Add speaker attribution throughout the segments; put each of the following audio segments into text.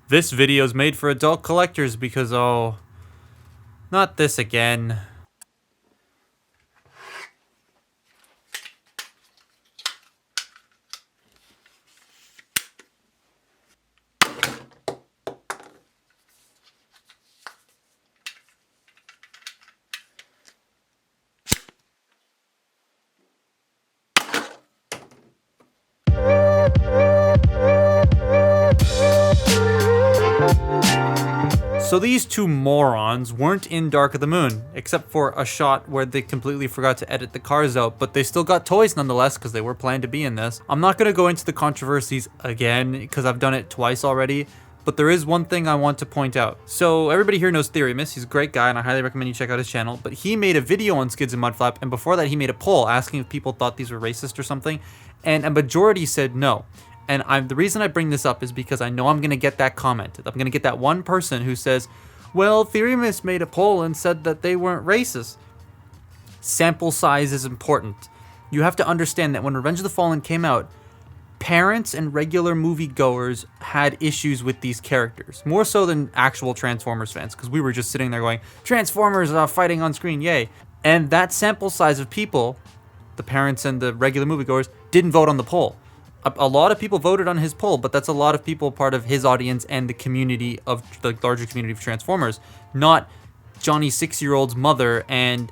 Speaker 1: This video is made for adult collectors because, oh, not this again. So these two morons weren't in Dark of the Moon, except for a shot where they completely forgot to edit the cars out, but they still got toys nonetheless because they were planned to be in this. I'm not going to go into the controversies again because I've done it twice already, but there is one thing I want to point out. So everybody here knows Theorymus, he's a great guy and I highly recommend you check out his channel, but he made a video on Skids and Mudflap, and before that he made a poll asking if people thought these were racist or something, and a majority said no. And the reason I bring this up is because I know I'm going to get that comment. I'm going to get that one person who says, well, Theorymus made a poll and said that they weren't racist. Sample size is important. You have to understand that when Revenge of the Fallen came out, parents and regular moviegoers had issues with these characters. More so than actual Transformers fans, because we were just sitting there going, Transformers fighting on screen, yay. And that sample size of people, the parents and the regular moviegoers, didn't vote on the poll. A lot of people voted on his poll, but that's a lot of people part of his audience and the community of the larger community of Transformers, not Johnny's 6-year-old's mother and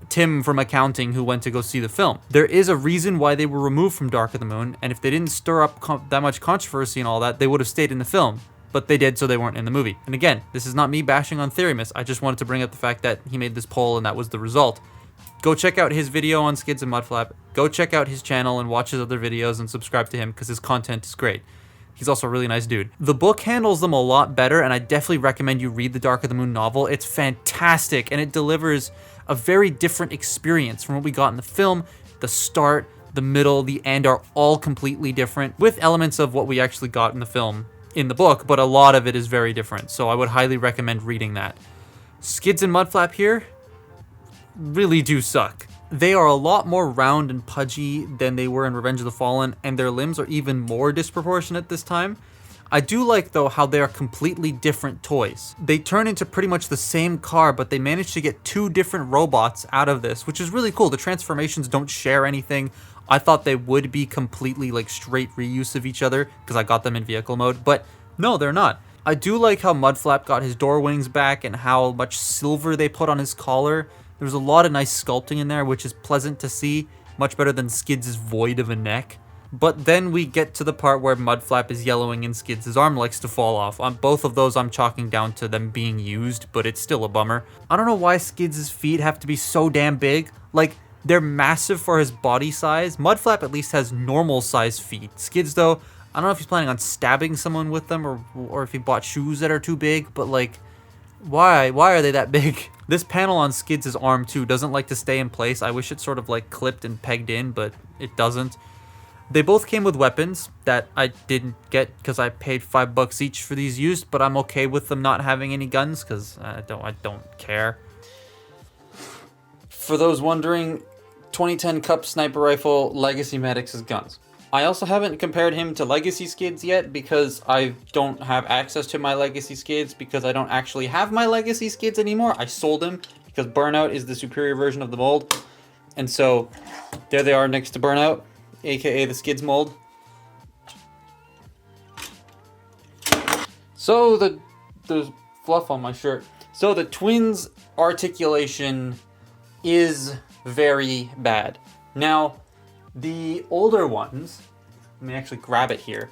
Speaker 1: Tim from accounting who went to go see the film. There is a reason why they were removed from Dark of the Moon, and if they didn't stir up that much controversy and all that, they would have stayed in the film. But they did, so they weren't in the movie. And again, this is not me bashing on Theorymus. I just wanted to bring up the fact that he made this poll and that was the result. Go check out his video on Skids and Mudflap. Go check out his channel and watch his other videos and subscribe to him because his content is great. He's also a really nice dude. The book handles them a lot better, and I definitely recommend you read the Dark of the Moon novel. It's fantastic, and it delivers a very different experience from what we got in the film. The start, the middle, the end are all completely different, with elements of what we actually got in the film in the book, but a lot of it is very different, so I would highly recommend reading that. Skids and Mudflap here really do suck. They are a lot more round and pudgy than they were in Revenge of the Fallen, and their limbs are even more disproportionate this time. I do like, though, how they are completely different toys. They turn into pretty much the same car, but they managed to get two different robots out of this, which is really cool. The transformations don't share anything. I thought they would be completely like straight reuse of each other because I got them in vehicle mode, but no, they're not. I do like how Mudflap got his door wings back and how much silver they put on his collar. There's a lot of nice sculpting in there, which is pleasant to see, much better than Skids' void of a neck. But then we get to the part where Mudflap is yellowing and Skids' arm likes to fall off. On both of those, I'm chalking down to them being used, but it's still a bummer. I don't know why Skids' feet have to be so damn big. Like, they're massive for his body size. Mudflap at least has normal size feet. Skids, though, I don't know if he's planning on stabbing someone with them or if he bought shoes that are too big, but like, why are they that big? This panel on Skids' arm too doesn't like to stay in place. I wish it sort of like clipped and pegged in, but it doesn't. They both came with weapons that I didn't get because I paid $5 each for these used, but I'm okay with them not having any guns because I don't care. For those wondering, 2010 Cup Sniper Rifle Legacy Maddox's guns. I also haven't compared him to Legacy Skids yet because I don't have access to my Legacy Skids because I don't actually have my Legacy Skids anymore. I sold them because Burnout is the superior version of the mold. And so there they are next to Burnout, aka the Skids mold. So there's fluff on my shirt. So the twins' articulation is very bad. Now, the older ones, let me actually grab it here.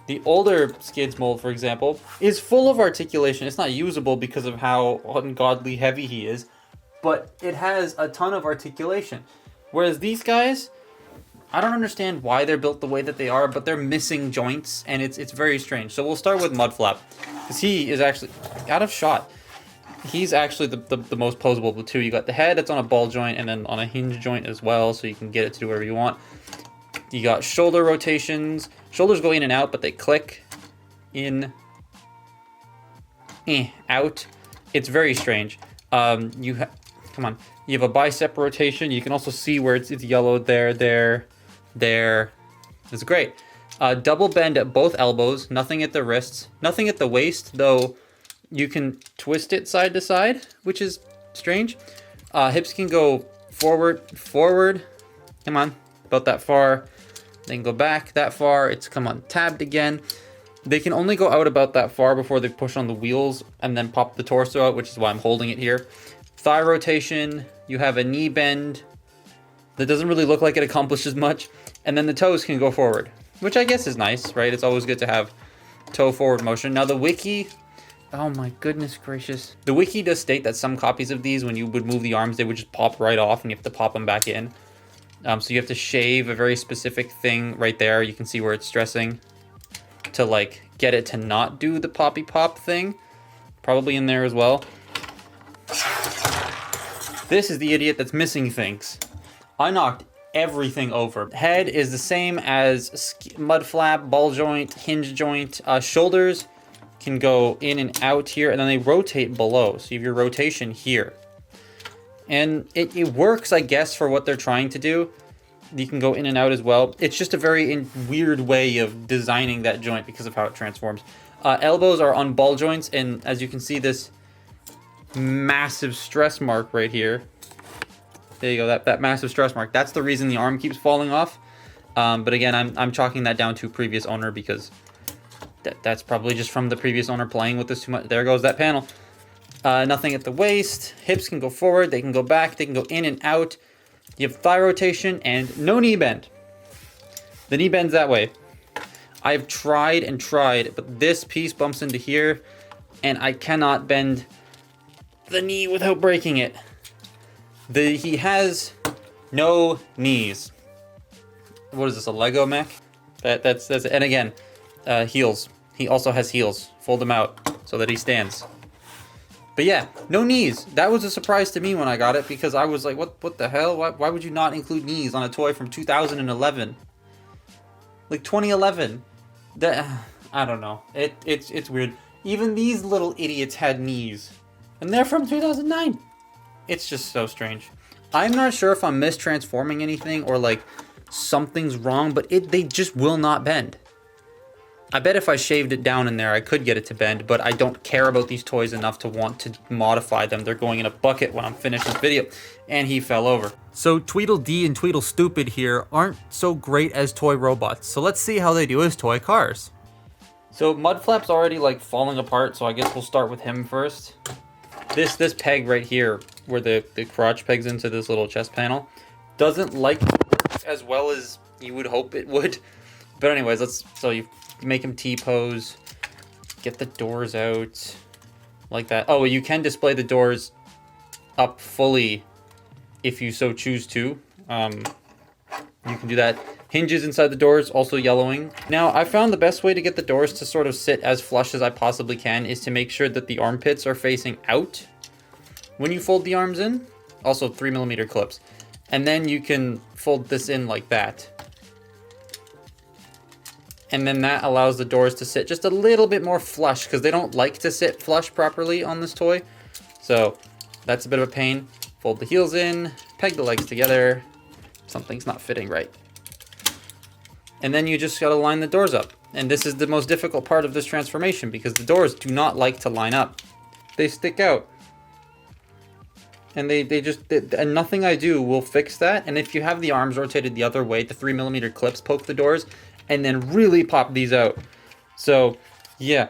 Speaker 1: The older Skids mold, for example, is full of articulation. It's not usable because of how ungodly heavy he is, but it has a ton of articulation. Whereas these guys, I don't understand why they're built the way that they are, but they're missing joints, and it's very strange. So we'll start with Mudflap, because he is actually out of shot. He's actually the most posable of the two. You got the head, it's on a ball joint, and then on a hinge joint as well, so you can get it to do whatever you want. You got shoulder rotations. Shoulders go in and out, but they click in, out. It's very strange. You have a bicep rotation. You can also see where it's yellowed there. It's great. Double bend at both elbows, nothing at the wrists, nothing at the waist, though you can twist it side to side, which is strange. Hips can go forward, come on, about that far, then go back that far, it's come on tabbed again. They can only go out about that far before they push on the wheels and then pop the torso out, which is why I'm holding it here. Thigh rotation, you have a knee bend that doesn't really look like it accomplishes much, and then the toes can go forward, which I guess is nice, right? It's always good to have toe forward motion. Now the wiki, oh my goodness gracious. The wiki does state that some copies of these, when you would move the arms, they would just pop right off and you have to pop them back in. So you have to shave a very specific thing right there. You can see where it's stressing to like get it to not do the poppy pop thing. Probably in there as well. This is the idiot that's missing things. I knocked everything over. Head is the same as mud flap, ball joint, hinge joint. Shoulders can go in and out here, and then they rotate below. So you have your rotation here. And it works, I guess, for what they're trying to do. You can go in and out as well. It's just a very weird way of designing that joint because of how it transforms. Elbows are on ball joints, and as you can see, this massive stress mark right here. There you go, that massive stress mark. That's the reason the arm keeps falling off. But again, I'm chalking that down to previous owner because that's probably just from the previous owner playing with this too much. There goes that panel. Nothing at the waist. Hips can go forward, they can go back, they can go in and out. You have thigh rotation and no knee bend. The knee bends that way. I've tried and tried, but this piece bumps into here and I cannot bend the knee without breaking it. He has no knees. What is this, a Lego mech? That's it. And again, heels. He also has heels. Fold them out so that he stands. But yeah, no knees. That was a surprise to me when I got it because I was like, what the hell? Why would you not include knees on a toy from 2011? Like 2011. I don't know. It's weird. Even these little idiots had knees. And they're from 2009. It's just so strange. I'm not sure if I'm mistransforming anything or like something's wrong, but they just will not bend. I bet if I shaved it down in there, I could get it to bend, but I don't care about these toys enough to want to modify them. They're going in a bucket when I'm finished this video. And he fell over. So Tweedledee and Tweedlestupid here aren't so great as toy robots. So let's see how they do as toy cars. So Mudflap's already like falling apart, so I guess we'll start with him first. This peg right here, where the crotch pegs into this little chest panel, doesn't like work as well as you would hope it would. But anyways, so you make him T-pose, get the doors out, like that. Oh, you can display the doors up fully if you so choose to. You can do that. Hinges inside the doors, also yellowing. Now, I found the best way to get the doors to sort of sit as flush as I possibly can is to make sure that the armpits are facing out when you fold the arms in. Also 3mm clips. And then you can fold this in like that. And then that allows the doors to sit just a little bit more flush because they don't like to sit flush properly on this toy. So that's a bit of a pain. Fold the heels in, peg the legs together. Something's not fitting right. And then you just gotta line the doors up. And this is the most difficult part of this transformation because the doors do not like to line up. They stick out. And and nothing I do will fix that. And if you have the arms rotated the other way, the 3mm clips poke the doors and then really pop these out. So, yeah.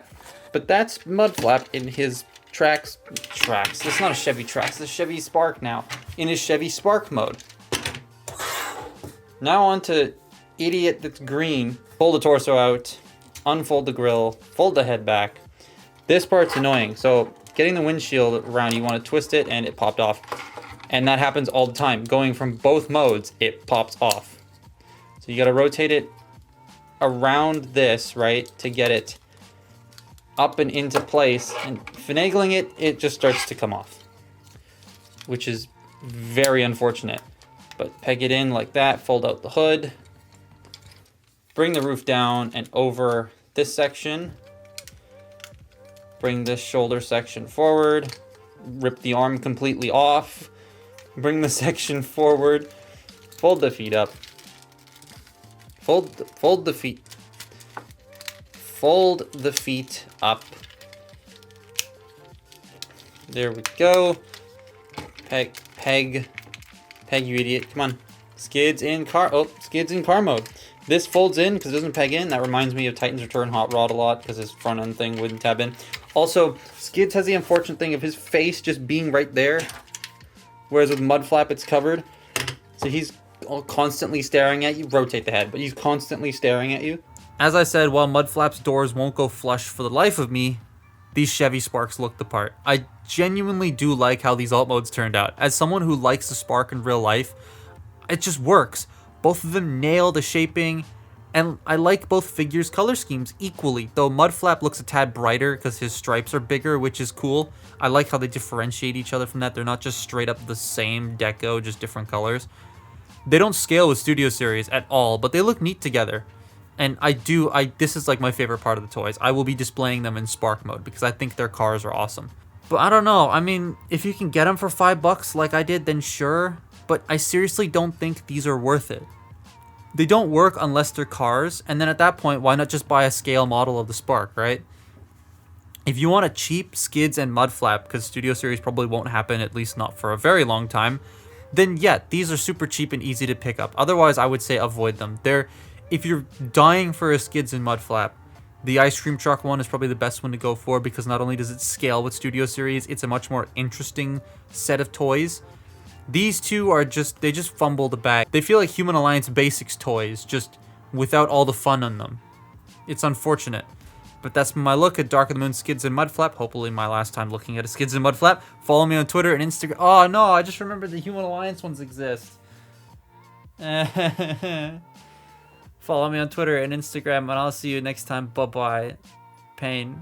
Speaker 1: But that's Mudflap in his Trax. That's not a Chevy Trax, it's a Chevy Spark now. In his Chevy Spark mode. Now on to idiot that's green. Fold the torso out, unfold the grill, fold the head back. This part's annoying. So getting the windshield around, you want to twist it and it popped off. And that happens all the time. Going from both modes, it pops off. So you got to rotate it around this, right, to get it up and into place. And finagling it, it just starts to come off, which is very unfortunate. But peg it in like that, fold out the hood, bring the roof down and over this section, bring this shoulder section forward, rip the arm completely off, bring the section forward, fold the feet up, fold the feet, fold the feet up. There we go. Peg, you idiot. Come on. Skids in car mode. This folds in because it doesn't peg in. That reminds me of Titan's Return Hot Rod a lot because his front end thing wouldn't tab in. Also, Skids has the unfortunate thing of his face just being right there, whereas with Mudflap it's covered. So he's constantly staring at you. Rotate the head, but he's constantly staring at you. As I said, while Mudflap's doors won't go flush for the life of me, these Chevy Sparks look the part. I genuinely do like how these alt modes turned out. As someone who likes the Spark in real life, it just works. Both of them nail the shaping, and I like both figures' color schemes equally, though Mudflap looks a tad brighter because his stripes are bigger, which is cool. I like how they differentiate each other from that. They're not just straight up the same deco, just different colors. They don't scale with Studio Series at all, but they look neat together. And this is like my favorite part of the toys. I will be displaying them in Spark mode because I think their cars are awesome. But I don't know, I mean, if you can get them for $5 like I did, then sure. But I seriously don't think these are worth it. They don't work unless they're cars, and then at that point, why not just buy a scale model of the Spark, right? If you want a cheap Skids and Mudflap, because Studio Series probably won't happen, at least not for a very long time, then yeah, these are super cheap and easy to pick up. Otherwise, I would say avoid them. If you're dying for a Skids and Mudflap, the ice cream truck one is probably the best one to go for because not only does it scale with Studio Series, it's a much more interesting set of toys. These two are they just fumble the bag. They feel like Human Alliance Basics toys, just without all the fun on them. It's unfortunate. But that's my look at Dark of the Moon Skids and Mudflap. Hopefully my last time looking at a Skids and Mudflap. Follow me on Twitter and Instagram. Oh no, I just remembered the Human Alliance ones exist. Follow me on Twitter and Instagram, and I'll see you next time. Bye-bye. Pain.